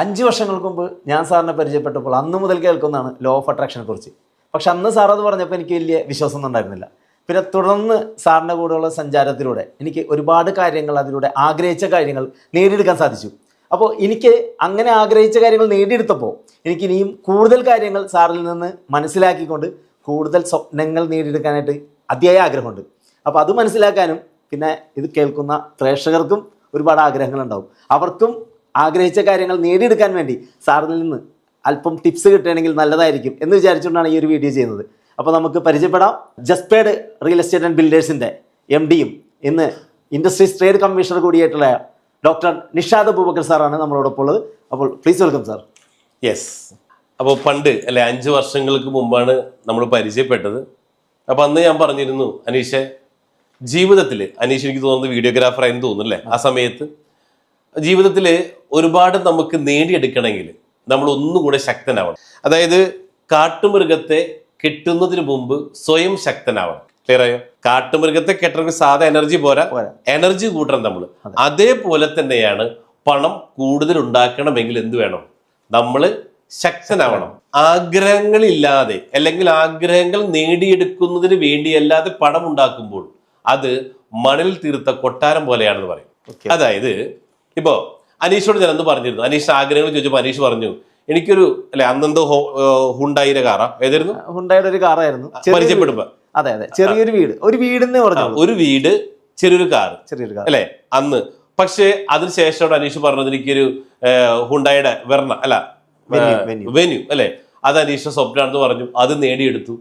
5 വർഷങ്ങൾക്ക് മുമ്പ് ഞാൻ സാറിനെ പരിചയപ്പെട്ടപ്പോൾ അന്ന് മുതൽ കേൾക്കുന്നതാണ് ലോ ഓഫ് അട്രാക്ഷനെ കുറിച്ച്. പക്ഷെ അന്ന് സാർ അത് പറഞ്ഞപ്പോൾ എനിക്ക് വലിയ വിശ്വാസമൊന്നും ഉണ്ടായിരുന്നില്ല. പിന്നെ തുടർന്ന് സാറിൻ്റെ കൂടെയുള്ള സഞ്ചാരത്തിലൂടെ എനിക്ക് ഒരുപാട് കാര്യങ്ങൾ, അതിലൂടെ ആഗ്രഹിച്ച കാര്യങ്ങൾ നേടിയെടുക്കാൻ സാധിച്ചു. അപ്പോൾ എനിക്ക് അങ്ങനെ ആഗ്രഹിച്ച കാര്യങ്ങൾ നേടിയെടുത്തപ്പോൾ എനിക്ക് ഇനിയും കൂടുതൽ കാര്യങ്ങൾ സാറിൽ നിന്ന് മനസ്സിലാക്കിക്കൊണ്ട് കൂടുതൽ സ്വപ്നങ്ങൾ നേടിയെടുക്കാനായിട്ട് അതിയായ ആഗ്രഹമുണ്ട്. അപ്പോൾ അത് മനസ്സിലാക്കാനും പിന്നെ ഇത് കേൾക്കുന്ന പ്രേക്ഷകർക്കും ഒരുപാട് ആഗ്രഹങ്ങളുണ്ടാവും. അവർക്കും ആഗ്രഹിച്ച കാര്യങ്ങൾ നേടിയെടുക്കാൻ വേണ്ടി സാറിൽ നിന്ന് അല്പം ടിപ്സ് കിട്ടുകയാണെങ്കിൽ നല്ലതായിരിക്കും എന്ന് വിചാരിച്ചുകൊണ്ടാണ് ഈ ഒരു വീഡിയോ ചെയ്യുന്നത്. അപ്പോൾ നമുക്ക് പരിചയപ്പെടാം. ജസ്പേഡ് റിയൽ എസ്റ്റേറ്റ് ആൻഡ് ബിൽഡേഴ്സിൻ്റെ MDയും ഇന്ന് ഇൻഡസ്ട്രീസ് ട്രേഡ് കമ്മീഷണർ കൂടിയായിട്ടുള്ള ഡോക്ടർ നിഷാദ് അബൂബക്കർ സാറാണ് നമ്മളോടൊപ്പം ഉള്ളത്. അപ്പോൾ പ്ലീസ് വെൽക്കം സാർ. യെസ്. അപ്പോൾ പണ്ട് അല്ലെ 5 വർഷങ്ങൾക്ക് മുമ്പാണ് നമ്മൾ പരിചയപ്പെട്ടത്. അപ്പോൾ അന്ന് ഞാൻ പറഞ്ഞിരുന്നു, അനീഷെ ജീവിതത്തിൽ, അനീഷ് എനിക്ക് തോന്നുന്നത് വീഡിയോഗ്രാഫർ ആയെന്ന് തോന്നുന്നു അല്ലേ, ആ സമയത്ത് ജീവിതത്തിൽ ഒരുപാട് നമുക്ക് നേടിയെടുക്കണമെങ്കിൽ നമ്മൾ ഒന്നുകൂടെ ശക്തനാവണം. അതായത് കാട്ടുമൃഗത്തെ കെട്ടുന്നതിന് മുമ്പ് സ്വയം ശക്തനാവണം. ക്ലിയർ ആയോ? കാട്ടുമൃഗത്തെ കെട്ടണമെങ്കിൽ സാധാ എനർജി പോരാ, എനർജി കൂട്ടണം നമ്മൾ. അതേപോലെ തന്നെയാണ് പണം കൂടുതൽ ഉണ്ടാക്കണമെങ്കിൽ എന്ത് വേണം? നമ്മൾ ശക്തനാവണം. ആഗ്രഹങ്ങളില്ലാതെ അല്ലെങ്കിൽ ആഗ്രഹങ്ങൾ നേടിയെടുക്കുന്നതിന് വേണ്ടിയല്ലാതെ പണം ഉണ്ടാക്കുമ്പോൾ അത് മണൽ തീർത്ത കൊട്ടാരം പോലെയാണെന്ന് പറയും. അതായത് ഇപ്പോ അനീഷോട് ഞാൻ അന്ന് പറഞ്ഞിരുന്നു, അനീഷ് ആഗ്രഹങ്ങൾ ചോദിച്ചപ്പോൾ അനീഷ് പറഞ്ഞു എനിക്കൊരു അല്ലെ അന്നെന്തോ ഹുണ്ടായിയുടെ കാറാ, ഏതായിരുന്നു? ഹുണ്ടായുടെ ഒരു കാറായിരുന്നു പരിചയപ്പെടുമ്പോ. അതെ അതെ, ചെറിയൊരു വീട്, ഒരു വീടെന്ന് പറഞ്ഞു, ഒരു വീട്, ചെറിയൊരു കാർ അല്ലേ അന്ന്. പക്ഷെ അതിനുശേഷം അനീഷ് പറഞ്ഞത് എനിക്കൊരു ഹുണ്ടായുടെ വെർണ അല്ല വെന്യൂ അല്ലെ, അത് അനീഷ് സ്വപ്നാണെന്ന് പറഞ്ഞു. അത് നേടിയെടുത്തു.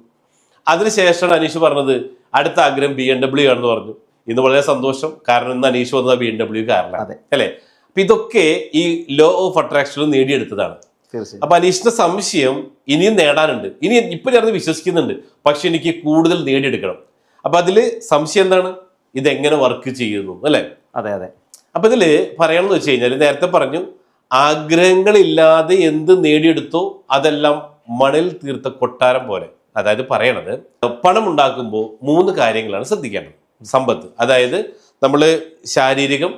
അതിനുശേഷമാണ് അനീഷ് പറഞ്ഞത് അടുത്ത ആഗ്രഹം BMW ആണെന്ന് പറഞ്ഞു. ഇന്ന് വളരെ സന്തോഷം, കാരണം ഇന്ന് അനീഷ് വന്നത് BMW കാറിലാണ് അല്ലെ. അപ്പൊ ഇതൊക്കെ ഈ ലോ ഓഫ് അട്രാക്ഷനിൽ നേടിയെടുത്തതാണ്. അപ്പൊ അനീഷിന്റെ സംശയം ഇനിയും നേടാനുണ്ട്. ഇപ്പൊ ഞാനത് വിശ്വസിക്കുന്നുണ്ട്, പക്ഷെ എനിക്ക് കൂടുതൽ നേടിയെടുക്കണം. അപ്പൊ അതില് സംശയം എന്താണ്? ഇതെങ്ങനെ വർക്ക് ചെയ്യുന്നു അല്ലെ. അതെ അതെ. അപ്പൊ ഇതില് പറയണമെന്ന് വെച്ച് കഴിഞ്ഞാൽ നേരത്തെ പറഞ്ഞു, ആഗ്രഹങ്ങളില്ലാതെ എന്ത് നേടിയെടുത്തോ അതെല്ലാം മണൽ തീർത്ത കൊട്ടാരം പോലെ. അതായത് പറയണത് പണം ഉണ്ടാക്കുമ്പോൾ 3 കാര്യങ്ങളാണ് ശ്രദ്ധിക്കേണ്ടത്. സമ്പത്ത്, അതായത് നമ്മൾ ശാരീരികം,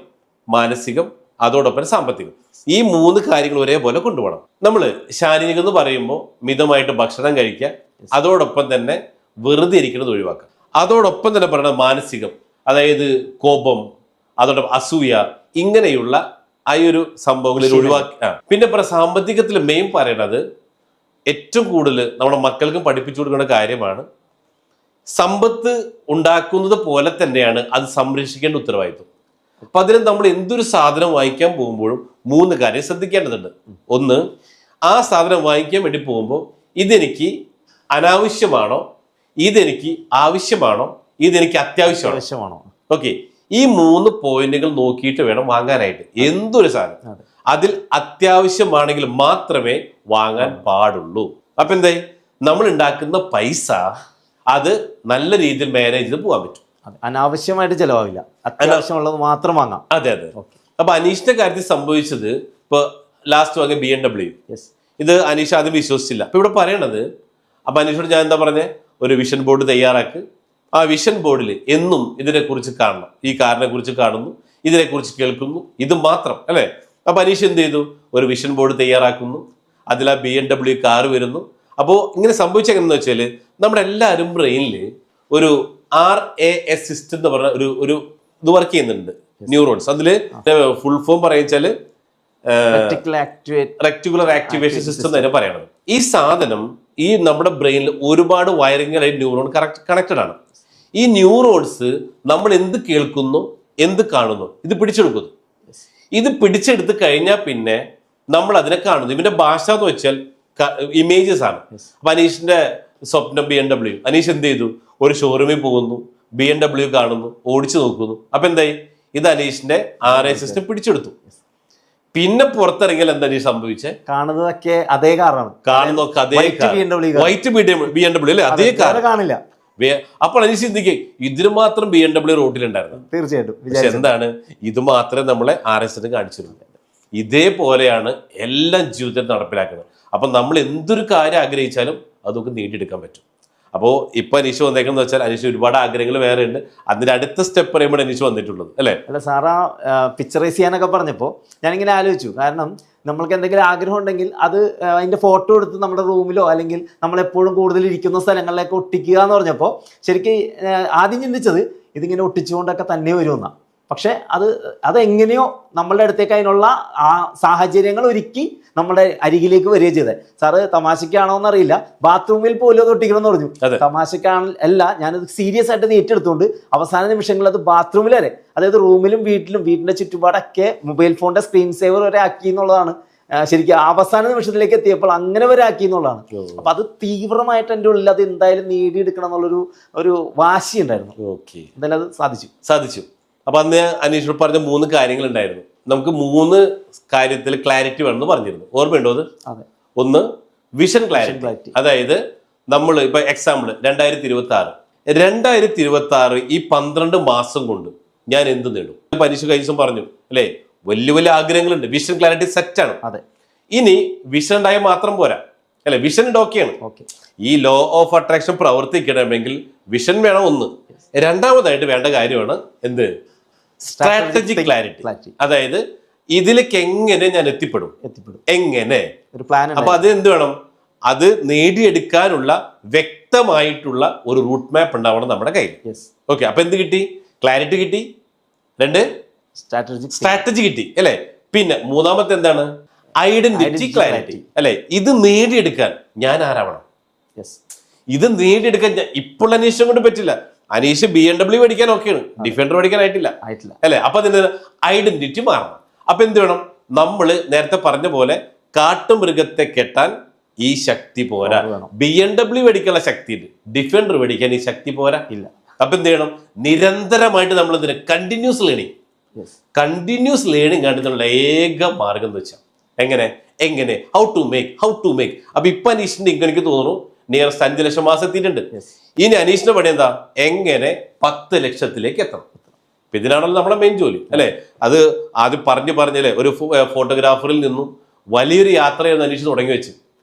മാനസികം, അതോടൊപ്പം സാമ്പത്തികം, ഈ 3 കാര്യങ്ങൾ ഒരേപോലെ കൊണ്ടുപോകണം. നമ്മൾ ശാരീരികം എന്ന് പറയുമ്പോൾ മിതമായിട്ട് ഭക്ഷണം കഴിക്കുക, അതോടൊപ്പം തന്നെ വെറുതെ ഇരിക്കുന്നത് ഒഴിവാക്കുക. അതോടൊപ്പം തന്നെ പറയുന്നത് മാനസികം, അതായത് കോപം, അതോടൊപ്പം അസൂയ, ഇങ്ങനെയുള്ള ആ ഒരു സംഭവങ്ങളിൽ ഒഴിവാക്കി. പിന്നെ സാമ്പത്തികത്തിൽ മെയിൻ പറയണത് ഏറ്റവും കൂടുതൽ നമ്മുടെ മക്കൾക്കും പഠിപ്പിച്ചു കൊടുക്കേണ്ട കാര്യമാണ്, സമ്പത്ത് ഉണ്ടാക്കുന്നത് പോലെ തന്നെയാണ് അത് സംരക്ഷിക്കേണ്ട ഉത്തരവാദിത്വം. അപ്പൊ അതിന് നമ്മൾ എന്തൊരു സാധനം വാങ്ങിക്കാൻ പോകുമ്പോഴും 3 കാര്യം ശ്രദ്ധിക്കേണ്ടതുണ്ട്. ഒന്ന്, ആ സാധനം വാങ്ങിക്കാൻ വേണ്ടി പോകുമ്പോൾ ഇതെനിക്ക് അനാവശ്യമാണോ, ഇതെനിക്ക് ആവശ്യമാണോ, ഇതെനിക്ക് അത്യാവശ്യമാണോ. ഓക്കെ, ഈ 3 പോയിന്റുകൾ നോക്കിയിട്ട് വേണം വാങ്ങാനായിട്ട് എന്തൊരു സാധനം. അതിൽ അത്യാവശ്യമാണെങ്കിൽ മാത്രമേ വാങ്ങാൻ പാടുള്ളൂ. അപ്പൊ എന്തായി, നമ്മൾ ഉണ്ടാക്കുന്ന പൈസ അത് നല്ല രീതിയിൽ മാനേജ് ചെയ്ത് പോകാൻ പറ്റും. അനാവശ്യമായിട്ട് ചെലവാവില്ല, അത്യാവശ്യമുള്ളത് മാത്രം വാങ്ങാം. അതെ അതെ. അപ്പൊ അനീഷിന്റെ കാര്യത്തിൽ സംഭവിച്ചത്, ഇപ്പൊ ലാസ്റ്റ് വാങ്ങിയ BMW, ഇത് അനീഷ് ആദ്യം വിശ്വസിച്ചില്ല. അപ്പൊ ഇവിടെ പറയണത്, അപ്പൊ അനീഷോട് ഞാൻ എന്താ പറഞ്ഞേ, ഒരു വിഷൻ ബോർഡ് തയ്യാറാക്ക്. ആ വിഷൻ ബോർഡിൽ എന്നും ഇതിനെക്കുറിച്ച് കാണണം, ഈ കാറിനെ കുറിച്ച് കാണുന്നു, ഇതിനെക്കുറിച്ച് കേൾക്കുന്നു, ഇത് മാത്രം അല്ലെ. അപ്പൊ അനീഷ് എന്ത് ചെയ്തു, ഒരു വിഷൻ ബോർഡ് തയ്യാറാക്കുന്നു, അതിൽ ആ BMW കാറ് വരുന്നു. അപ്പോൾ ഇങ്ങനെ സംഭവിച്ചെങ്ങനെയെന്ന് വെച്ചാൽ, നമ്മുടെ എല്ലാവരും ബ്രെയിനിൽ ഒരു RAS സിസ്റ്റം എന്ന് പറഞ്ഞ ഒരു ഇത് വർക്ക് ചെയ്യുന്നുണ്ട്, ന്യൂറോൺസ്. അതില് ഫുൾ ഫോം പറയുവെച്ചാല് റെക്ടിക്കുലർ ആക്ടിവേഷൻ സിസ്റ്റം തന്നെ പറയണത്. ഈ സാധനം ഈ നമ്മുടെ ബ്രെയിനിൽ ഒരുപാട് വയറിങ്ങായി ന്യൂറോൺ കണക്റ്റഡ് ആണ്. ഈ ന്യൂറോൺസ് നമ്മൾ എന്ത് കേൾക്കുന്നു, എന്ത് കാണുന്നു, ഇത് പിടിച്ചെടുക്കുന്നു. ഇത് പിടിച്ചെടുത്ത് കഴിഞ്ഞാൽ പിന്നെ നമ്മൾ അതിനെ കാണുന്നു. ഇതിന്റെ ഭാഷ എന്ന് വെച്ചാൽ ഇമേജസ് ആണ്. അപ്പൊ അനീഷിന്റെ സ്വപ്നം BMW. അനീഷ് എന്ത് ചെയ്തു, ഒരു ഷോറൂമിൽ പോകുന്നു, BMW കാണുന്നു, ഓടിച്ചു നോക്കുന്നു. അപ്പൊ എന്തായി, ഇത് അനീഷിന്റെ RAS സിസ്റ്റം പിടിച്ചെടുത്തു. പിന്നെ പുറത്തിറങ്ങിയാൽ എന്താ അനീഷ് സംഭവിച്ചേ, കാണുന്നതൊക്കെ അതേ കാറാണ്, കാണുന്നതൊക്കെ അതേ വൈറ്റ് BMW അല്ലേ, അതേ കാർ കാണില്ല. അപ്പോൾ അനീഷ് ചിന്തിക്കുക, ഇതിന് മാത്രം BMW റോഡിലുണ്ടായിരുന്നു. തീർച്ചയായിട്ടും. പക്ഷെ എന്താണ്, ഇത് മാത്രമേ നമ്മളെ RAS കാണിച്ചിരുന്നു. ഇതേപോലെയാണ് എല്ലാം ജീവിതത്തിൽ നടപ്പിലാക്കുന്നത്. അപ്പം നമ്മൾ എന്തൊരു കാര്യം ആഗ്രഹിച്ചാലും അതൊക്കെ നേടിയെടുക്കാൻ പറ്റും. അപ്പോൾ ഇപ്പൊ അനീഷ് വന്നേക്കെന്ന് വെച്ചാൽ അനീഷ് ഒരുപാട് ആഗ്രഹങ്ങൾ വേറെ ഉണ്ട്. അതിന്റെ അടുത്ത സ്റ്റെപ്പ് പറയുമ്പോൾ അനീഷ് വന്നിട്ടുള്ളത് അല്ലേ? അല്ല സാറാ പിക്ചറൈസ് ചെയ്യാനൊക്കെ പറഞ്ഞപ്പോൾ ഞാനിങ്ങനെ ആലോചിച്ചു. കാരണം നമ്മൾക്ക് എന്തെങ്കിലും ആഗ്രഹം ഉണ്ടെങ്കിൽ അത് അതിൻ്റെ ഫോട്ടോ എടുത്ത് നമ്മുടെ റൂമിലോ അല്ലെങ്കിൽ നമ്മളെപ്പോഴും കൂടുതൽ ഇരിക്കുന്ന സ്ഥലങ്ങളിലേക്ക് ഒട്ടിക്കുക എന്ന് പറഞ്ഞപ്പോൾ ശരിക്കും ആദ്യം ചിന്തിച്ചത് ഇതിങ്ങനെ ഒട്ടിച്ചുകൊണ്ടൊക്കെ തന്നെ വരുമെന്നാണ്. പക്ഷെ അതെങ്ങനെയോ നമ്മളുടെ അടുത്തേക്ക് അതിനുള്ള ആ സാഹചര്യങ്ങൾ ഒരുക്കി നമ്മുടെ അരികിലേക്ക് വരിക ചെയ്തത്. സാറ് തമാശക്കാണോ എന്നറിയില്ല, ബാത്റൂമിൽ പോലും അത് ഒട്ടിക്കണമെന്ന് പറഞ്ഞു. തമാശക്കാണല്ല, ഞാനത് സീരിയസ് ആയിട്ട് ഏറ്റെടുത്തുകൊണ്ട് അവസാന നിമിഷങ്ങളിൽ അത് ബാത്റൂമിൽ വരെ, അതായത് റൂമിലും വീട്ടിലും വീടിന്റെ ചുറ്റുപാടൊക്കെ മൊബൈൽ ഫോണിന്റെ സ്ക്രീൻ സേവർ വരെ ആക്കി എന്നുള്ളതാണ്. ശരിക്കും അവസാന നിമിഷത്തിലേക്ക് എത്തിയപ്പോൾ അങ്ങനെ വരെ ആക്കി എന്നുള്ളതാണ്. അപ്പൊ അത് തീവ്രമായിട്ട് എൻ്റെ ഉള്ളിൽ അത് എന്തായാലും നേടിയെടുക്കണം എന്നുള്ളൊരു വാശി ഉണ്ടായിരുന്നു. എന്തായാലും അത് സാധിച്ചു. അപ്പൊ അന്ന് അനീഷ് പറഞ്ഞ 3 കാര്യങ്ങൾ ഉണ്ടായിരുന്നു. നമുക്ക് 3 കാര്യത്തിൽ ക്ലാരിറ്റി വേണമെന്ന് പറഞ്ഞിരുന്നു. ഓർമ്മയുണ്ടോ അത്? ഒന്ന് വിഷൻ ക്ലാരിറ്റി. അതായത് നമ്മൾ ഇപ്പൊ എക്സാമ്പിൾ 2026 ഈ 12 മാസം കൊണ്ട് ഞാൻ എന്ത് നേടും? അനീഷ് കഴിഞ്ഞ ദിവസം പറഞ്ഞു അല്ലേ, വലിയ വലിയ ആഗ്രഹങ്ങളുണ്ട്. വിഷൻ ക്ലാരിറ്റി സെറ്റാണ്. ഇനി വിഷൻ ഉണ്ടായാൽ മാത്രം പോരാ അല്ലെ, വിഷൻ ഓക്കെയാണ്. ഈ ലോ ഓഫ് അട്രാക്ഷൻ പ്രവർത്തിക്കണമെങ്കിൽ വിഷൻ വേണം ഒന്ന്. രണ്ടാമതായിട്ട് വേണ്ട കാര്യമാണ് എന്ത്? Strategic clarity. അതായത് ഇതിലേക്ക് എങ്ങനെ ഞാൻ എത്തിപ്പെടും, എങ്ങനെ ഒരു പ്ലാൻ. അപ്പൊ അത് എന്ത് വേണം? അത് നേടിയെടുക്കാനുള്ള വ്യക്തമായിട്ടുള്ള ഒരു റൂട്ട് മാപ്പ് ഉണ്ടാവണം നമ്മുടെ കയ്യിൽ. ഓക്കെ, അപ്പൊ എന്ത് കിട്ടി? ക്ലാരിറ്റി കിട്ടി. 2 സ്ട്രാറ്റജി കിട്ടി അല്ലെ. പിന്നെ മൂന്നാമത്തെ എന്താണ്? ഐഡന്റിറ്റി ക്ലാരിറ്റി അല്ലെ. ഇത് നേടിയെടുക്കാൻ ഞാൻ ആരാവണം? ഇത് നേടിയെടുക്കാൻ ഇപ്പോൾ അനീഷും കൊണ്ട് പറ്റില്ല. അനീഷ് BMW പഠിക്കാൻ ഓക്കെയാണ്, ഡിഫൻഡർ പഠിക്കാൻ ആയിട്ടില്ല അല്ലെ. അപ്പൊ അതിന്റെ ഐഡന്റിറ്റി മാറണം. അപ്പൊ എന്ത് വേണം? നമ്മള് നേരത്തെ പറഞ്ഞ പോലെ കാട്ടുമൃഗത്തെ കെട്ടാൻ ഈ ശക്തി പോരാ. BMW പഠിക്കാനുള്ള ശക്തി ഉണ്ട്, ഡിഫൻഡർ പഠിക്കാൻ ഈ ശക്തി പോരാ. അപ്പൊ എന്ത് ചെയ്യണം? നിരന്തരമായിട്ട് നമ്മൾ ഇതിന് കണ്ടിന്യൂസ് ലേണിംഗ് കണ്ടിട്ടുള്ള ഏക മാർഗം എന്ന് വെച്ചാൽ എങ്ങനെ ഹൗ ടു മേക്ക്. അപ്പൊ ഇപ്പൊ അനീഷിന്റെ എനിക്ക് തോന്നുന്നു നിയറസ്റ്റ് 5 ലക്ഷം മാസം എത്തിയിട്ടുണ്ട്. ഇനി അനീഷിന്റെ പണി എന്താ? എങ്ങനെ 10 ലക്ഷത്തിലേക്ക് എത്തണം. ഇതിനാണല്ലോ നമ്മുടെ മെയിൻ ജോലി അല്ലെ. അത് ആദ്യം പറഞ്ഞല്ലേ, ഒരു ഫോട്ടോഗ്രാഫറിൽ നിന്നും വലിയൊരു യാത്രയാണ് അനീഷ് തുടങ്ങി വെച്ച്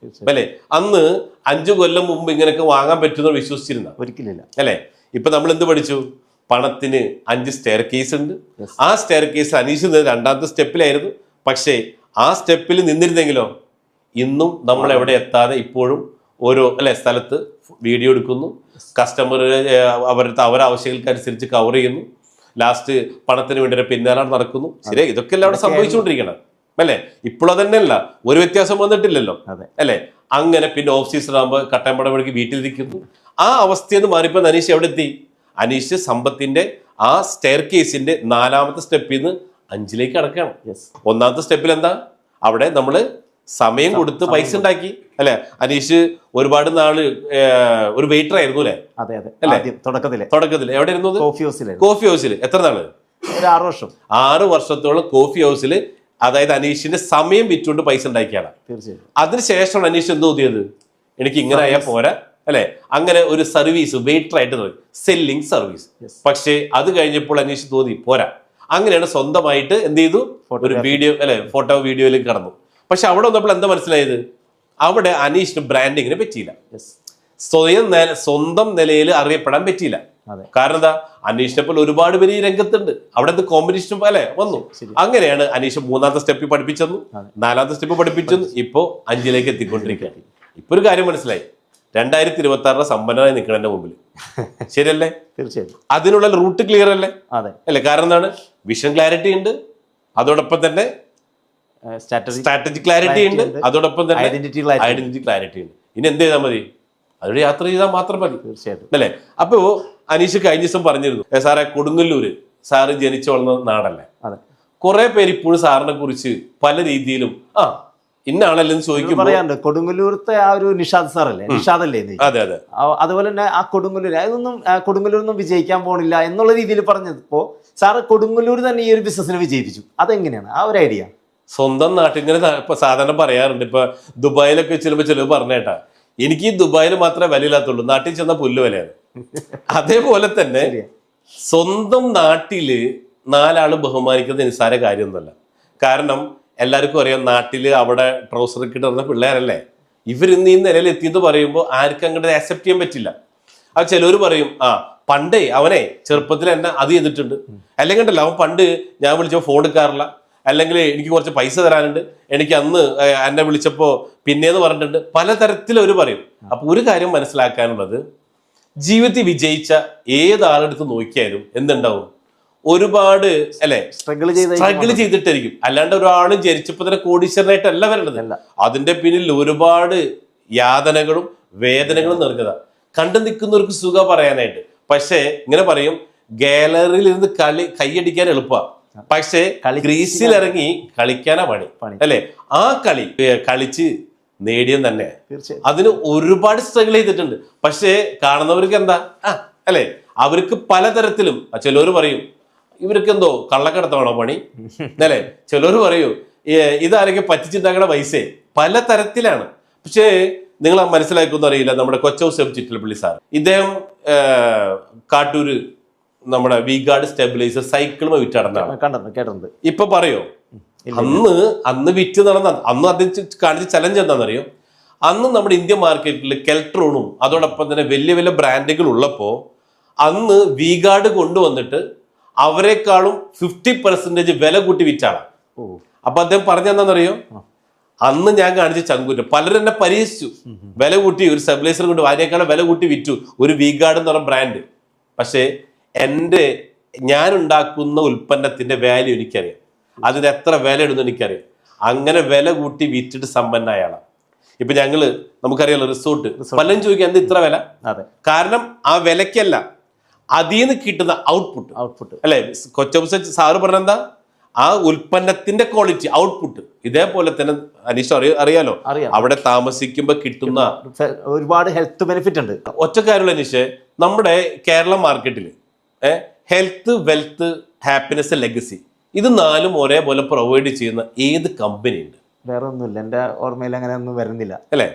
അല്ലെ. അന്ന് 5 കൊല്ലം മുമ്പ് ഇങ്ങനെയൊക്കെ വാങ്ങാൻ പറ്റുന്ന വിശ്വസിച്ചിരുന്ന ഒരിക്കലില്ല അല്ലെ. ഇപ്പൊ നമ്മൾ എന്ത് പഠിച്ചു? പണത്തിന് 5 സ്റ്റെയർ കേസ് ഉണ്ട്. ആ സ്റ്റെയർ കേസ് അനീഷ് 2ാമത്തെ സ്റ്റെപ്പിലായിരുന്നു. പക്ഷേ ആ സ്റ്റെപ്പിൽ നിന്നിരുന്നെങ്കിലോ ഇന്നും നമ്മൾ എവിടെ എത്താതെ ഇപ്പോഴും ഓരോ സ്ഥലത്ത് വീഡിയോ എടുക്കുന്നു, കസ്റ്റമർ അവരുടെ ആവശ്യങ്ങൾക്കനുസരിച്ച് കവർ ചെയ്യുന്നു, ലാസ്റ്റ് പണത്തിന് വേണ്ടി പിന്നാലെ നടക്കുന്നു. ശരി, ഇതൊക്കെ അല്ല അവിടെ സംഭവിച്ചുകൊണ്ടിരിക്കണം അല്ലെ. ഇപ്പോഴോ തന്നെയല്ല, ഒരു വ്യത്യാസം വന്നിട്ടില്ലല്ലോ അല്ലെ. അങ്ങനെ പിന്നെ ഓഫ് സീസൺ ആകുമ്പോൾ കട്ടമ്പടം വഴിക്ക് വീട്ടിലിരിക്കുന്നു. ആ അവസ്ഥയെന്ന് മാറിയപ്പോൾ അനീഷ് എവിടെ എത്തി? അനീഷ് സമ്പത്തിന്റെ ആ സ്റ്റെയർ കേസിന്റെ 4ാമത്തെ സ്റ്റെപ്പിൽ നിന്ന് 5ലേക്ക് കടക്കുകയാണ്. 1ാമത്തെ സ്റ്റെപ്പിൽ എന്താ? അവിടെ നമ്മള് സമയം കൊടുത്ത് പൈസ ഉണ്ടാക്കി അല്ലെ. അനീഷ് ഒരുപാട് നാള് ഒരു വെയിറ്റർ ആയിരുന്നു അല്ലെ. തുടക്കത്തില് എവിടെ ഇരുന്നത്? കോഫി ഹൗസിൽ. എത്ര നാള്? 6 വർഷത്തോളം കോഫി ഹൗസിൽ. അതായത് അനീഷിന്റെ സമയം വിറ്റുകൊണ്ട് പൈസ ഉണ്ടാക്കിയാണ്. അതിനുശേഷമാണ് അനീഷ് എന്ത് തോന്നിയത്? എനിക്ക് ഇങ്ങനെ ആയാൽ പോരാ അല്ലെ. അങ്ങനെ ഒരു സർവീസ് വെയിറ്റർ ആയിട്ട് തുടങ്ങി, സെല്ലിംഗ് സർവീസ്. പക്ഷേ അത് കഴിഞ്ഞപ്പോൾ അനീഷ് തോന്നി പോരാ. അങ്ങനെയാണ് സ്വന്തമായിട്ട് എന്ത് ചെയ്തു? ഒരു വീഡിയോ ഫോട്ടോ വീഡിയോയിലേക്ക് കടന്നു. പക്ഷെ അവിടെ വന്നപ്പോൾ എന്താ മനസ്സിലായത്? അവിടെ അനീഷിന് ബ്രാൻഡിങ്ങിന് പറ്റിയില്ല. സ്വന്തം നിലയിൽ അറിയപ്പെടാൻ പറ്റിയില്ല. കാരണം എന്താ? അനീഷിനെ പോലെ ഒരുപാട് പേര് ഈ രംഗത്തുണ്ട്. അവിടുത്തെ കോമ്പറ്റീഷൻ വന്നു. അങ്ങനെയാണ് അനീഷ് 3ാമത്തെ സ്റ്റെപ്പിൽ പഠിപ്പിച്ചെന്നു, 4ാമത്തെ സ്റ്റെപ്പ് പഠിപ്പിച്ചെന്നു, ഇപ്പോ 5ലേക്ക് എത്തിക്കൊണ്ടിരിക്കുകയാണ്. ഇപ്പൊ ഒരു കാര്യം മനസ്സിലായി, 2026 സമ്പന്നനായി നിൽക്കണന്റെ മുമ്പിൽ. ശരിയല്ലേ? തീർച്ചയായും. അതിനുള്ള റൂട്ട് ക്ലിയർ അല്ലേ? അല്ലേ? കാരണം എന്താണ്? വിഷൻ ക്ലാരിറ്റി ഉണ്ട്, അതോടൊപ്പം തന്നെ സ്ട്രാറ്റജി ക്ലാരിറ്റി ഉണ്ട്, അതോടൊപ്പം തന്നെ ഐഡന്റിറ്റി ക്ലാരിറ്റി ഉണ്ട്. ഇനി എന്ത് ചെയ്താൽ മതി? അതിലൂടെ യാത്ര ചെയ്താൽ മാത്രം മതി. തീർച്ചയായിട്ടും അല്ലേ. അപ്പോ അനീഷ് കഴിഞ്ഞ ദിവസം പറഞ്ഞിരുന്നു, സാറേ കൊടുങ്ങല്ലൂര് സാറ് ജനിച്ചു വളർന്ന നാടല്ലേ. കുറെ പേര് ഇപ്പോഴും സാറിനെ കുറിച്ച് പല രീതിയിലും ഇന്നാണല്ലോ ചോദിക്കും. പറയാറുണ്ട് കൊടുങ്ങല്ലൂരത്തെ ആ ഒരു നിഷാദ് സാറല്ലേ, നിഷാദല്ലേ? അതെ. അതുപോലെ തന്നെ ആ കൊടുങ്ങല്ലൂരൊന്നും വിജയിക്കാൻ പോണില്ല എന്നുള്ള രീതിയിൽ പറഞ്ഞപ്പോ സാറ് കൊടുങ്ങല്ലൂർ തന്നെ ഈ ഒരു ബിസിനസ്സിനെ വിജയിപ്പിച്ചു. അതെങ്ങനെയാണ് ആ ഒരു ഐഡിയ? സ്വന്തം നാട്ടിൽ ഇങ്ങനെ ഇപ്പൊ സാധാരണ പറയാറുണ്ട്. ഇപ്പൊ ദുബായിലൊക്കെ ചിലപ്പോ ചിലവ് പറഞ്ഞേട്ടാ, എനിക്ക് ഈ ദുബായിൽ മാത്രമേ വിലയില്ലാത്തുള്ളൂ, നാട്ടിൽ ചെന്ന പുല്ല് വിലയാണ്. അതേപോലെ തന്നെ സ്വന്തം നാട്ടില് 4 ആള് ബഹുമാനിക്കുന്നത് നിസ്സാര കാര്യമൊന്നുമല്ല. കാരണം എല്ലാവർക്കും അറിയാം, നാട്ടില് അവിടെ ട്രൗസർ ഇട്ടിട്ട് നടന്ന പിള്ളേരല്ലേ. ഇവരിന്ന് ഈ നിലയിൽ എത്തിയെന്ന് പറയുമ്പോൾ ആർക്കും അങ്ങോട്ട് അക്സെപ്റ്റ് ചെയ്യാൻ പറ്റില്ല. അത് ചിലവർ പറയും പണ്ടേ അവനെ ചെറുപ്പത്തിൽ എന്നെ അത് ചെയ്തിട്ടുണ്ട്, അല്ലെങ്കിൽ ഉണ്ടല്ലോ അവൻ പണ്ട് ഞാൻ വിളിച്ചപ്പോൾ ഫോൺ എടുക്കാറില്ല, അല്ലെങ്കിൽ എനിക്ക് കുറച്ച് പൈസ തരാനുണ്ട്, എനിക്ക് അന്ന് എന്നെ വിളിച്ചപ്പോൾ പിന്നേന്ന് പറഞ്ഞിട്ടുണ്ട്, പലതരത്തിൽ അവർ പറയും. അപ്പൊ ഒരു കാര്യം മനസ്സിലാക്കാനുള്ളത്, ജീവിതത്തിൽ വിജയിച്ച ഏതാളെടുത്ത് നോക്കിയാലും എന്തുണ്ടാവും, ഒരുപാട് അല്ലെ സ്ട്രഗിൾ ചെയ്തിട്ടായിരിക്കും. അല്ലാണ്ട് ഒരാളും ജനിച്ചപ്പോ തന്നെ കോടീശ്വരനായിട്ടല്ല വരേണ്ടത്. അതിന്റെ പിന്നിൽ ഒരുപാട് യാതനകളും വേദനകളും നിറഞ്ഞതാ. കണ്ടു നിൽക്കുന്നവർക്ക് സുഖം പറയാനായിട്ട്. പക്ഷേ ഇങ്ങനെ പറയും, ഗാലറിയിൽ ഇരുന്ന് കൈയടിക്കാൻ എളുപ്പമാണ്, പക്ഷേ ക്രീസിൽ ഇറങ്ങി കളിക്കാനാ പണി അല്ലെ. ആ കളിച്ച് നേടിയ തന്നെ അതിന് ഒരുപാട് സ്ട്രഗിൾ ചെയ്തിട്ടുണ്ട്. പക്ഷേ കാണുന്നവർക്ക് എന്താ അല്ലെ, അവർക്ക് പലതരത്തിലും ചിലവർ പറയും ഇവർക്ക് എന്തോ കള്ളക്കടത്താണോ പണി അല്ലെ, ചിലവർ പറയൂ ഇതാരൊക്കെ പറ്റിച്ചിട്ടുണ്ടാക്കുന്ന പൈസ, പലതരത്തിലാണ്. പക്ഷേ നിങ്ങൾ മനസ്സിലാക്കുമെന്ന് അറിയില്ല, നമ്മുടെ കൊച്ചൗസ് ചിറ്റലപ്പള്ളി സാർ, ഇദ്ദേഹം കാട്ടൂര് നമ്മുടെ വി-ഗാർഡ് സ്റ്റെബിലൈസർ സൈക്കിളും വിറ്റ് നടന്നാണ്. ഇപ്പൊ പറയോ അന്ന് വിറ്റ് നടന്ന അന്ന് അദ്ദേഹം കാണിച്ച ചലഞ്ച് എന്താണെന്നറിയോ, അന്ന് നമ്മുടെ ഇന്ത്യൻ മാർക്കറ്റിൽ കെൽട്രോണും അതോടൊപ്പം തന്നെ വലിയ വലിയ ബ്രാൻഡുകൾ ഉള്ളപ്പോ അന്ന് വി-ഗാർഡ് കൊണ്ടുവന്നിട്ട് അവരെക്കാളും 50% വില കൂട്ടി വിറ്റാണ്. അപ്പൊ അദ്ദേഹം പറഞ്ഞെന്താണെന്നറിയോ, അന്ന് ഞാൻ കാണിച്ച ചങ്കൂറ്റം, പലരും എന്നെ പരീക്ഷിച്ചു, വില കൂട്ടി ഒരു സ്റ്റെബിലൈസർ കൊണ്ട് അതിനേക്കാളും വില കൂട്ടി വിറ്റു ഒരു വി-ഗാർഡ് എന്ന് പറഞ്ഞ ബ്രാൻഡ്. പക്ഷേ ഞാൻ ഉണ്ടാക്കുന്ന ഉൽപ്പന്നത്തിന്റെ വാല്യൂ എനിക്കറിയാം, അതിന് എത്ര വില ഇടുന്നു എനിക്കറിയാം. അങ്ങനെ വില കൂട്ടി വിറ്റിട്ട് സമ്പന്നായ ആളാണ്. ഇപ്പൊ നമുക്കറിയാലോ റിസോർട്ട്, പലരും ചോദിക്കുക എന്താ ഇത്ര വില, കാരണം ആ വിലക്കല്ല, അതിൽ നിന്ന് കിട്ടുന്ന ഔട്ട്പുട്ട് അല്ലെ. കൊച്ചംസ സാറ് പറഞ്ഞെന്താ, ആ ഉൽപ്പന്നത്തിന്റെ ക്വാളിറ്റി ഔട്ട്പുട്ട്. ഇതേപോലെ തന്നെ അനീഷ് അറിയാലോ, അവിടെ താമസിക്കുമ്പോ കിട്ടുന്ന ഒരുപാട് ഹെൽത്ത് ബെനിഫിറ്റ് ഉണ്ട്. ഒറ്റക്കാരുള്ള അനീഷ്, നമ്മുടെ കേരള മാർക്കറ്റിൽ ഹെൽത്ത്, വെൽത്ത്, ഹാപ്പിനെസ്, ലെഗസി, ഇത് 4 ഒരേപോലെ പ്രൊവൈഡ് ചെയ്യുന്ന ഏത് കമ്പനി ഉണ്ട്? വേറെ ഒന്നുമില്ല, എന്റെ ഓർമ്മയിൽ അങ്ങനെ ഒന്നും വരുന്നില്ല അല്ലേ.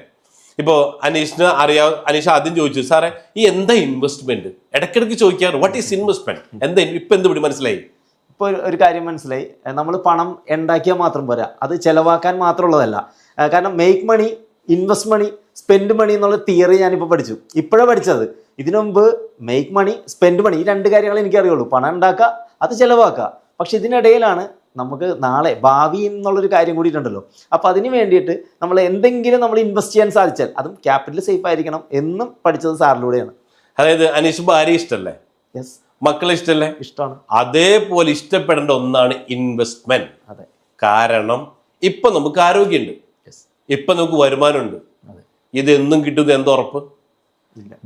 ഇപ്പോ അനീഷിന് അനീഷ് ആദ്യം ചോദിച്ചു, സാറേ ഈ എന്താ ഇൻവെസ്റ്റ്മെന്റ്? ഇടയ്ക്കിടയ്ക്ക് ചോദിക്കാറ് വാട്ട് ഈസ് ഇൻവെസ്റ്റ്മെന്റ്, എന്താ ഇപ്പൊ എന്ത് മനസ്സിലായി? ഇപ്പൊ ഒരു കാര്യം മനസ്സിലായി, നമ്മൾ പണം ഉണ്ടാക്കിയാൽ മാത്രം പോരാ, അത് ചെലവാക്കാൻ മാത്രമുള്ളതല്ല. കാരണം മേക്ക് മണി, ഇൻവെസ്റ്റ് മണി, സ്പെൻഡ് മണി എന്നുള്ള തിയറി ഞാനിപ്പോൾ പഠിച്ചു. ഇപ്പോഴാണ് പഠിച്ചത്. ഇതിനു മുമ്പ് മേക്ക് മണി, സ്പെൻഡ് മണി, ഈ 2 കാര്യങ്ങൾ എനിക്കറിയുള്ളൂ. പണം ഉണ്ടാക്കുക, അത് ചെലവാക്കുക. പക്ഷെ ഇതിനിടയിലാണ് നമുക്ക് നാളെ ഭാവി എന്നുള്ളൊരു കാര്യം കൂടിയിട്ടുണ്ടല്ലോ. അപ്പോൾ അതിന് വേണ്ടിയിട്ട് നമ്മൾ എന്തെങ്കിലും നമ്മൾ ഇൻവെസ്റ്റ് ചെയ്യാൻ സാധിച്ചാൽ അതും ക്യാപിറ്റൽ സേഫ് ആയിരിക്കണം എന്നും പഠിച്ചത് സാറിലൂടെയാണ്. അതായത് അനീഷ് ഭാര്യ ഇഷ്ടമല്ലേ? യെസ്. മക്കളെ ഇഷ്ടമല്ലേ? ഇഷ്ടമാണ്. അതേപോലെ ഇഷ്ടപ്പെടേണ്ട ഒന്നാണ് ഇൻവെസ്റ്റ്മെന്റ്. അതെ. കാരണം ഇപ്പൊ നമുക്ക് ആരോഗ്യമുണ്ട്, ഇപ്പൊ നമുക്ക് വരുമാനമുണ്ട്. ഇതെന്നും കിട്ടുന്നത് എന്തുറപ്പ്?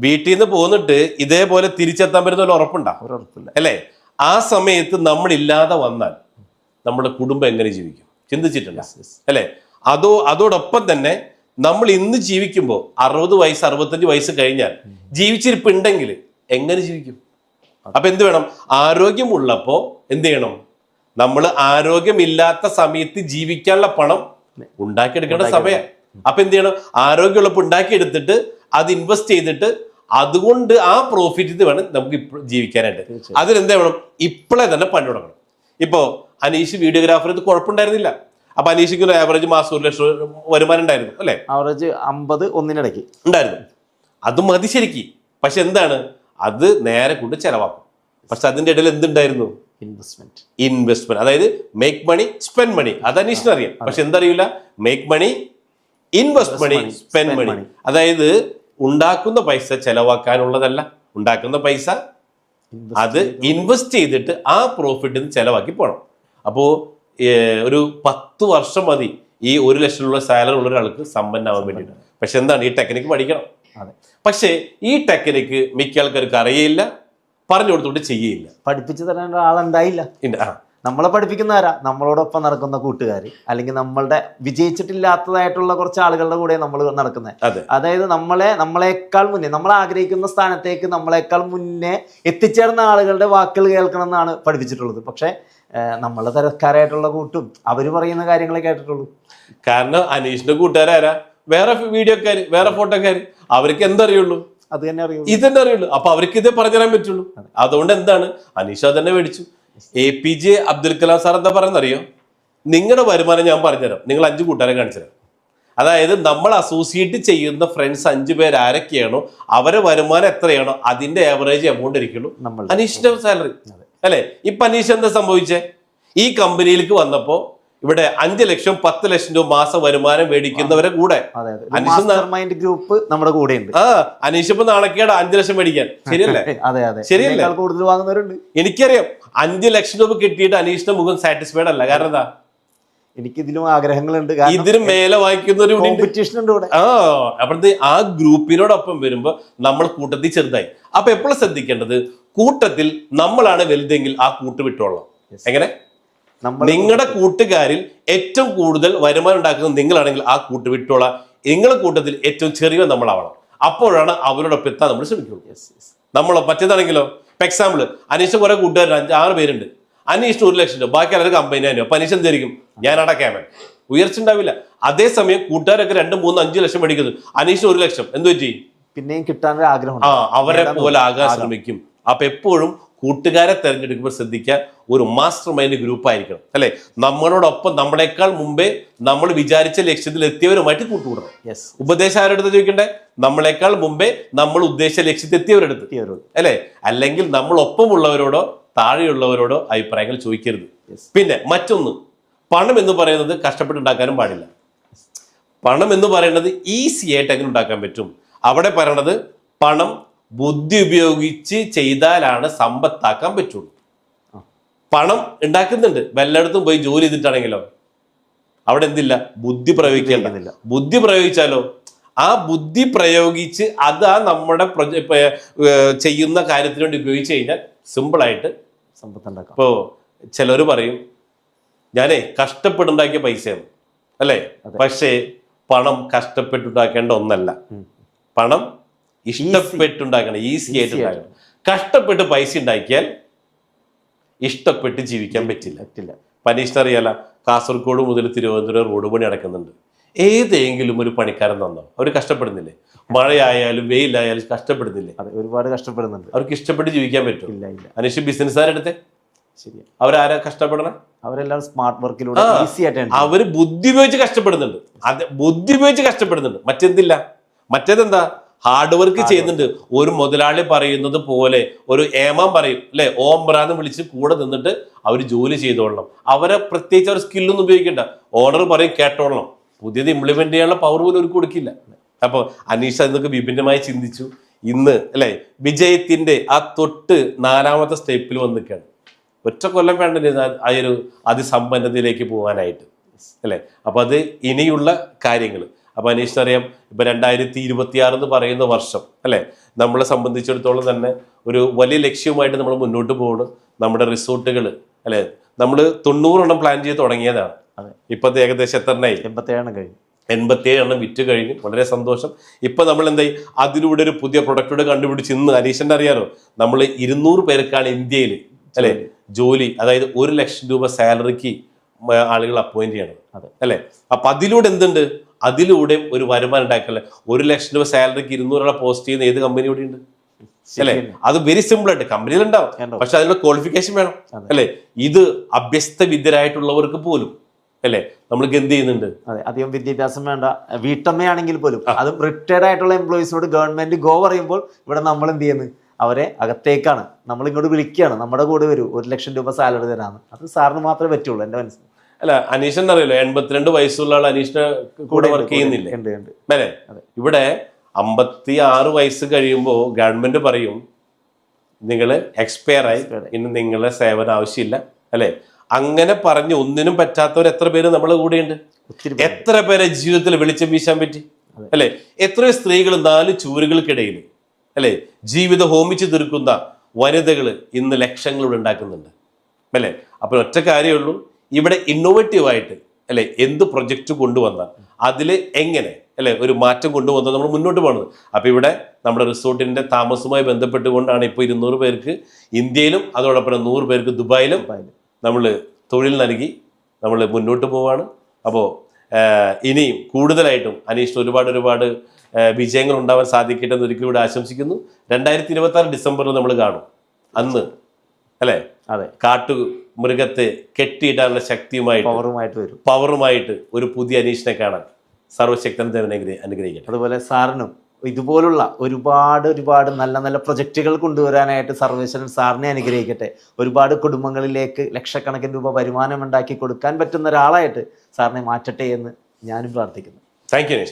വീട്ടിൽ നിന്ന് പോന്നിട്ട് ഇതേപോലെ തിരിച്ചെത്താൻ പറ്റുന്ന ഒരു ഉറപ്പുണ്ടാ? അല്ലേ? ആ സമയത്ത് നമ്മൾ ഇല്ലാതെ വന്നാൽ നമ്മുടെ കുടുംബം എങ്ങനെ ജീവിക്കും? ചിന്തിച്ചിട്ടില്ല അല്ലേ? അതോടൊപ്പം തന്നെ നമ്മൾ ഇന്ന് ജീവിക്കുമ്പോൾ 60 വയസ്സ് 65 വയസ്സ് കഴിഞ്ഞാൽ ജീവിച്ചിരിപ്പുണ്ടെങ്കിൽ എങ്ങനെ ജീവിക്കും? അപ്പൊ എന്ത് വേണം? ആരോഗ്യമുള്ളപ്പോ എന്ത് ചെയ്യണം? നമ്മൾ ആരോഗ്യമില്ലാത്ത സമയത്ത് ജീവിക്കാനുള്ള പണം ഉണ്ടാക്കിയെടുക്കേണ്ട സമയം. അപ്പൊ എന്ത് ചെയ്യണം? ആരോഗ്യമുള്ളപ്പോൾ ഉണ്ടാക്കിയെടുത്തിട്ട് അത് ഇൻവെസ്റ്റ് ചെയ്തിട്ട് അതുകൊണ്ട് ആ പ്രോഫിറ്റ് വേണം നമുക്ക് ഇപ്പോൾ ജീവിക്കാനായിട്ട്. അതിനെന്താ വേണം? ഇപ്പോഴേ തന്നെ പണി തുടങ്ങണം. ഇപ്പോ അനീഷ് വീഡിയോഗ്രാഫർ, ഇത് കുഴപ്പമുണ്ടായിരുന്നില്ല. അപ്പൊ അനീഷിക്ക് ഒരു ആവറേജ് മാസം 1 ലക്ഷം വരുമാനം ഉണ്ടായിരുന്നു അല്ലെ? ആവറേജ് 50 ഒന്നിനിടയ്ക്ക് ഉണ്ടായിരുന്നു. അത് മതി ശരിക്ക്. പക്ഷെ എന്താണ്, അത് നേരെ കൊണ്ട് ചെലവാക്കും. പക്ഷെ അതിന്റെ ഇടയിൽ എന്തുണ്ടായിരുന്നു? ഇൻവെസ്റ്റ്മെന്റ്. അതായത് മേക്ക് മണി, സ്പെൻഡ് മണി. അത് അനീഷിന് അറിയാം. പക്ഷെ എന്തറിയില്ല, മേക്ക് മണി, ഇൻവെസ്റ്റ് മണി, സ്പെൻഡ് മണി. അതായത് ഉണ്ടാക്കുന്ന പൈസ ചെലവാക്കാനുള്ളതല്ല, ഉണ്ടാക്കുന്ന പൈസ അത് ഇൻവെസ്റ്റ് ചെയ്തിട്ട് ആ പ്രോഫിറ്റ് ചെലവാക്കി പോകണം. അപ്പോൾ ഒരു 10 വർഷം മതി ഈ 1 ലക്ഷമുള്ള സാലറി ഉള്ള ഒരാൾക്ക് സമ്പന്നാവാൻ വേണ്ടിയിട്ട്. പക്ഷെ എന്താണ്, ഈ ടെക്നിക്ക് പഠിക്കണം. പക്ഷേ ഈ ടെക്നിക്ക് മിക്ക ആൾക്കാർക്ക് അറിയില്ല, പറഞ്ഞു കൊടുത്തോണ്ട് ചെയ്യില്ല, പഠിപ്പിച്ചു തരാൻ ഒരാളുണ്ടായില്ല. നമ്മളെ പഠിപ്പിക്കുന്ന ആരാ? നമ്മളോടൊപ്പം നടക്കുന്ന കൂട്ടുകാർ, അല്ലെങ്കിൽ നമ്മളുടെ വിജയിച്ചിട്ടില്ലാത്തതായിട്ടുള്ള കുറച്ച് ആളുകളുടെ കൂടെ നമ്മൾ നടക്കുന്നത്. അതായത് നമ്മളെക്കാൾ മുന്നേ, നമ്മൾ ആഗ്രഹിക്കുന്ന സ്ഥാനത്തേക്ക് നമ്മളെക്കാൾ മുന്നേ എത്തിച്ചേർന്ന ആളുകളുടെ വാക്കുകൾ കേൾക്കണം എന്നാണ് പഠിപ്പിച്ചിട്ടുള്ളത്. പക്ഷെ നമ്മളെ തരക്കാരായിട്ടുള്ള കൂട്ടും അവർ പറയുന്ന കാര്യങ്ങളെ കേട്ടിട്ടുള്ളൂ. കാരണം അനീഷിന്റെ കൂട്ടുകാരാരാ? വേറെ വീഡിയോക്കാര്, വേറെ ഫോട്ടോക്കാര്. അവർക്ക് എന്തറിയുള്ളൂ? അത് തന്നെ അറിയുള്ളൂ, ഇതന്നെ അറിയുള്ളൂ. അപ്പൊ അവർക്ക് ഇതേ പറഞ്ഞു തരാൻ പറ്റുള്ളൂ. അതുകൊണ്ട് എന്താണ്, അനീഷ തന്നെ മേടിച്ചു. APJ അബ്ദുൽ കലാം സാർ എന്താ പറയുന്നറിയോ? നിങ്ങളുടെ വരുമാനം ഞാൻ പറഞ്ഞുതരാം, നിങ്ങൾ 5 കൂട്ടുകാരെ കാണിച്ചു തരാം. അതായത് നമ്മൾ അസോസിയേറ്റ് ചെയ്യുന്ന ഫ്രണ്ട്സ് 5 പേര് ആരൊക്കെയാണോ അവരെ വരുമാനം എത്രയാണോ അതിന്റെ ആവറേജ് എമൗണ്ട് ഇരിക്കുള്ളൂ അനീഷിന്റെ സാലറി അല്ലെ. ഇപ്പൊ അനീഷ് എന്താ സംഭവിച്ചേ? ഈ കമ്പനിയിലേക്ക് വന്നപ്പോ ഇവിടെ 5 ലക്ഷം 10 ലക്ഷം രൂപ മാസം വരുമാനം മേടിക്കുന്നവരെ കൂടെ ഗ്രൂപ്പ് നമ്മുടെ കൂടെ ഉണ്ട്. അനീഷ് ഇപ്പൊ നാണക്കേടാ 5 ലക്ഷം മേടിക്കാൻ. ശരിയല്ലേ? ശരിയല്ലേ? കൂടുതൽ വാങ്ങുന്നവരുണ്ട്. എനിക്കറിയാം 5 ലക്ഷം രൂപ കിട്ടിയിട്ട് അനീഷിന്റെ മുഖം സാറ്റിസ്ഫൈഡ് അല്ല. കാരണം എന്താ? എനിക്ക് ഇതിലും ആഗ്രഹങ്ങളുണ്ട്. ഇതിന് മേലെ വാങ്ങിക്കുന്നവർ കോമ്പറ്റീഷൻ ഉണ്ട് ഇവിടെ. അപ്പോഴത്തെ ആ ഗ്രൂപ്പിനോടൊപ്പം വരുമ്പോ നമ്മൾ കൂട്ടത്തിൽ ചെറുതായി. അപ്പൊ എപ്പോഴും ശ്രദ്ധിക്കേണ്ടത് കൂട്ടത്തിൽ നമ്മളാണ് വലുതെങ്കിൽ ആ കൂട്ട് വിട്ടോളാം. എങ്ങനെ? നിങ്ങളുടെ കൂട്ടുകാരിൽ ഏറ്റവും കൂടുതൽ വരുമാനം ഉണ്ടാക്കുന്നത് നിങ്ങളാണെങ്കിൽ ആ കൂട്ട് വിട്ടോളാം. നിങ്ങളുടെ കൂട്ടത്തിൽ ഏറ്റവും ചെറിയ നമ്മളാവണം. അപ്പോഴാണ് അവരോടൊപ്പം എത്താൻ നമ്മൾ ശ്രമിക്കുള്ളൂ. നമ്മൾ മറ്റേതാണെങ്കിലോ ഇപ്പൊ എക്സാമ്പിൾ അനീഷ് കുറെ കൂട്ടുകാർ 5-6 പേരുണ്ട്. അനീഷിന് 1 ലക്ഷം രൂപ, ബാക്കി എല്ലാവരും 50,000 രൂപ. അപ്പൊ അനീഷ് എന്തായിരിക്കും? ഞാൻ അടക്കാമൻ, ഉയർച്ച ഉണ്ടാവില്ല. അതേസമയം കൂട്ടുകാരൊക്കെ 2, 3, 5 ലക്ഷം മേടിക്കുന്നു. അനീഷിന് 1 ലക്ഷം. എന്ത് പറ്റി? പിന്നെയും കിട്ടാൻ ആഗ്രഹം. അവരെ പോലെ ആകാൻ ശ്രമിക്കും. അപ്പൊ എപ്പോഴും കൂട്ടുകാരെ തെരഞ്ഞെടുക്കുമ്പോൾ ശ്രദ്ധിക്കുക, ഒരു മാസ്റ്റർ മൈൻഡ് ഗ്രൂപ്പ് ആയിരിക്കണം അല്ലെ. നമ്മളോടൊപ്പം നമ്മളെക്കാൾ മുമ്പേ നമ്മൾ വിചാരിച്ച ലക്ഷ്യത്തിൽ എത്തിയവരുമായിട്ട് കൂട്ടുകൂടണം. ഉപദേശം ആരുടെ ചോദിക്കണ്ടേ? നമ്മളെക്കാൾ മുമ്പേ നമ്മൾ ഉദ്ദേശിച്ച ലക്ഷ്യത്തിൽ എത്തിയവരെടുത്ത് അല്ലെ. അല്ലെങ്കിൽ നമ്മൾ ഒപ്പമുള്ളവരോടോ താഴെയുള്ളവരോടോ അഭിപ്രായങ്ങൾ ചോദിക്കരുത്. പിന്നെ മറ്റൊന്ന്, പണം എന്ന് പറയുന്നത് കഷ്ടപ്പെട്ടുണ്ടാക്കാനും പാടില്ല. പണം എന്ന് പറയുന്നത് ഈസി ആയിട്ട് എങ്ങനെ ഉണ്ടാക്കാൻ പറ്റും? അവിടെ പറയണത് പണം ബുദ്ധി ഉപയോഗിച്ച് ചെയ്താലാണ് സമ്പത്താക്കാൻ പറ്റുള്ളൂ. പണം ഉണ്ടാക്കുന്നുണ്ട്, വല്ലയിടത്തും പോയി ജോലി ചെയ്തിട്ടാണെങ്കിലോ അവിടെ എന്തില്ല? ബുദ്ധി പ്രയോഗിക്കേണ്ടതില്ല. ബുദ്ധി പ്രയോഗിച്ചാലോ ആ ബുദ്ധി പ്രയോഗിച്ച് അത് ആ നമ്മുടെ ചെയ്യുന്ന കാര്യത്തിന് വേണ്ടി ഉപയോഗിച്ച് കഴിഞ്ഞാൽ സിമ്പിളായിട്ട് സമ്പത്തുണ്ടാക്കാം. ഇപ്പോ ചിലർ പറയും ഞാനേ കഷ്ടപ്പെട്ടുണ്ടാക്കിയ പൈസയാണ് അല്ലേ. പക്ഷേ പണം കഷ്ടപ്പെട്ടുണ്ടാക്കേണ്ട ഒന്നല്ല. പണം ഇഷ്ടപ്പെട്ടുണ്ടാക്കണം, ഈസി ആയിട്ട് ഉണ്ടാക്കണം. കഷ്ടപ്പെട്ട് പൈസ ഉണ്ടാക്കിയാൽ ഇഷ്ടപ്പെട്ട് ജീവിക്കാൻ പറ്റില്ല. പനീഷിന് അറിയാല, കാസർഗോഡ് മുതൽ തിരുവനന്തപുരം റോഡ് പണി നടക്കുന്നുണ്ട്. ഏതെങ്കിലും ഒരു പണിക്കാരൻ നന്നോ? അവർ കഷ്ടപ്പെടുന്നില്ലേ? മഴയായാലും വെയിലായാലും കഷ്ടപ്പെടുന്നില്ലേ? ഒരുപാട് കഷ്ടപ്പെടുന്നുണ്ട്. അവർക്ക് ഇഷ്ടപ്പെട്ട് ജീവിക്കാൻ പറ്റും. അനീഷ് ബിസിനസ്സുകാരെടുത്തെ അവരാരാ കഷ്ടപ്പെടണം? അവരെല്ലാം സ്മാർട്ട് വർക്കിലൂടെ ഈസി ആയിട്ട് അവര് ബുദ്ധി ഉപയോഗിച്ച് കഷ്ടപ്പെടുന്നുണ്ട്. അത് ബുദ്ധി ഉപയോഗിച്ച് കഷ്ടപ്പെടുന്നുണ്ട്. മറ്റെന്തില്ല? മറ്റേതെന്താ? ഹാർഡ് വർക്ക് ചെയ്യുന്നുണ്ട്. ഒരു മുതലാളി പറയുന്നത് പോലെ ഒരു ഏമാൻ പറയും അല്ലെ, ഓംബ്രാന്ന് വിളിച്ച് കൂടെ നിന്നിട്ട് അവർ ജോലി ചെയ്തോളണം. അവരെ പ്രത്യേകിച്ച് അവർ സ്കില്ലൊന്നും ഉപയോഗിക്കണ്ട. ഓർഡർ പറയും, കേട്ടോളണം. പുതിയത് ഇംപ്ലിമെന്റ് ചെയ്യാനുള്ള പവർ പോലും ഒരു കൊടുക്കില്ല. അപ്പൊ അനീഷ് അതിനൊക്കെ വിഭിന്നമായി ചിന്തിച്ചു. ഇന്ന് അല്ലെ വിജയത്തിന്റെ ആ തൊട്ട് 4ാമത്തെ സ്റ്റെപ്പിൽ വന്നിക്കാണ്. ഒറ്റ കൊല്ലം വേണ്ട ആ ഒരു അതിസമ്പന്നതയിലേക്ക് പോകാനായിട്ട് അല്ലെ. അപ്പൊ അത് ഇനിയുള്ള കാര്യങ്ങൾ. അപ്പൊ അനീഷിന് അറിയാം, ഇപ്പൊ 2026 എന്ന് പറയുന്ന വർഷം അല്ലെ, നമ്മളെ സംബന്ധിച്ചിടത്തോളം തന്നെ ഒരു വലിയ ലക്ഷ്യവുമായിട്ട് നമ്മൾ മുന്നോട്ട് പോകണം. നമ്മുടെ റിസോർട്ടുകൾ അല്ലെ, നമ്മൾ 90 പ്ലാൻ ചെയ്ത് തുടങ്ങിയതാണ്. ഇപ്പത്തെ ഏകദേശം എത്രണ്ണായി? 87 വിറ്റ് കഴിഞ്ഞു. വളരെ സന്തോഷം. ഇപ്പൊ നമ്മൾ എന്തായി അതിലൂടെ ഒരു പുതിയ പ്രൊഡക്റ്റോട് കണ്ടുപിടിച്ച് ഇന്ന് അനീഷിന്റെ അറിയാലോ, നമ്മൾ 200 പേർക്കാണ് ഇന്ത്യയിൽ അല്ലെ ജോലി, അതായത് 1 ലക്ഷം രൂപ സാലറിക്ക് ആളുകൾ അപ്പോയിന്റ് ചെയ്യണം അല്ലെ. അപ്പൊ അതിലൂടെ എന്തുണ്ട്? അതിലൂടെ ഒരു വരുമാനം ഉണ്ടാക്കല്ലേ. 1 ലക്ഷം രൂപ സാലറിക്ക് 200 പോസ്റ്റ് ചെയ്യുന്ന ഏത് കമ്പനി കൂടി ഉണ്ട് അല്ലെ. അത് വെരി സിമ്പിൾ ആയിട്ട് കമ്പനിയിലുണ്ടാവും. പക്ഷെ അതിനുള്ള ക്വാളിഫിക്കേഷൻ വേണം അല്ലെ. ഇത് അഭ്യസ്ത വിദ്യരായിട്ടുള്ളവർക്ക് പോലും അല്ലെ നമ്മൾക്ക് എന്ത് ചെയ്യുന്നുണ്ട്? അധികം വിദ്യാഭ്യാസം വേണ്ട വീട്ടമ്മയാണെങ്കിൽ പോലും, അതും റിട്ടയർഡ് ആയിട്ടുള്ള എംപ്ലോയീസിനോട് ഗവൺമെന്റ് ഗോ പറയുമ്പോൾ ഇവിടെ നമ്മൾ എന്ത് ചെയ്യുന്നു? അവരെ അകത്തേക്കാണ് നമ്മൾ ഇങ്ങോട്ട് വിളിക്കുകയാണ്, നമ്മുടെ കൂടെ വരൂ, 1 ലക്ഷം രൂപ സാലറി തരാന്ന്. അത് സാറിന് മാത്രമേ പറ്റുള്ളൂ എന്റെ മനസ്സിൽ. അല്ല, അനീഷിന് അറിയില്ല, 82 വയസ്സുള്ള ആൾ അനീഷിന്റെ കൂടെ വർക്ക് ചെയ്യുന്നില്ലേ അല്ലേ? ഇവിടെ 56 വയസ്സ് കഴിയുമ്പോൾ ഗവൺമെന്റ് പറയും നിങ്ങൾ എക്സ്പയർ ആയി, ഇനി നിങ്ങളെ സേവനം ആവശ്യമില്ല അല്ലെ. അങ്ങനെ പറഞ്ഞ് ഒന്നിനും പറ്റാത്തവർ എത്ര പേര് നമ്മളെ കൂടെയുണ്ട്? എത്ര പേരെ ജീവിതത്തിൽ വെളിച്ചം വീശാൻ പറ്റി അല്ലെ? എത്രയോ സ്ത്രീകൾ 4 ചൂരുകൾക്കിടയിൽ അല്ലെ ജീവിതം ഹോമിച്ചു തീർക്കുന്ന വനിതകൾ ഇന്ന് ലക്ഷങ്ങളിലൂടെ ഉണ്ടാക്കുന്നുണ്ട് അല്ലെ. അപ്പോൾ ഒറ്റ കാര്യമേ ഉള്ളൂ, ഇവിടെ ഇന്നോവേറ്റീവായിട്ട് അല്ലെ എന്ത് പ്രൊജക്റ്റ് കൊണ്ടുവന്നാൽ അതിൽ എങ്ങനെ അല്ലെ ഒരു മാറ്റം കൊണ്ടുവന്നാൽ നമ്മൾ മുന്നോട്ട് പോകുന്നത്. അപ്പൊ ഇവിടെ നമ്മുടെ റിസോർട്ടിന്റെ താമസവുമായി ബന്ധപ്പെട്ടുകൊണ്ടാണ് ഇപ്പോൾ 200 പേർക്ക് ഇന്ത്യയിലും അതോടൊപ്പം 100 പേർക്ക് ദുബായിലും നമ്മൾ തൊഴിൽ നൽകി നമ്മൾ മുന്നോട്ട് പോവാണ്. അപ്പോൾ ഇനിയും കൂടുതലായിട്ടും അനീഷ് ഒരുപാട് വിജയങ്ങൾ ഉണ്ടാവാൻ സാധിക്കട്ടെ എന്ന് ഒരിക്കലും കൂടെ ആശംസിക്കുന്നു. 2026 ഡിസംബറിൽ നമ്മൾ കാണും. അന്ന് അല്ലെ കാട്ടു മൃഗത്തെ കെട്ടിയിടാനുള്ള ശക്തിയുമായിട്ട് പവറുമായിട്ട് ഒരു പുതിയ അനീഷിനെ കാണാൻ സർവശക്തൻ ദേവനെ അനുഗ്രഹിക്കട്ടെ. അതുപോലെ സാറിനും ഇതുപോലുള്ള ഒരുപാട് നല്ല നല്ല പ്രൊജക്റ്റുകൾ കൊണ്ടുവരാനായിട്ട് സർവേശ്വരൻ സാറിനെ അനുഗ്രഹിക്കട്ടെ. ഒരുപാട് കുടുംബങ്ങളിലേക്ക് ലക്ഷക്കണക്കിന് രൂപ വരുമാനം ഉണ്ടാക്കി കൊടുക്കാൻ പറ്റുന്ന ഒരാളായിട്ട് സാറിനെ മാറ്റട്ടെ എന്ന് ഞാനും പ്രാർത്ഥിക്കുന്നു. Thank you.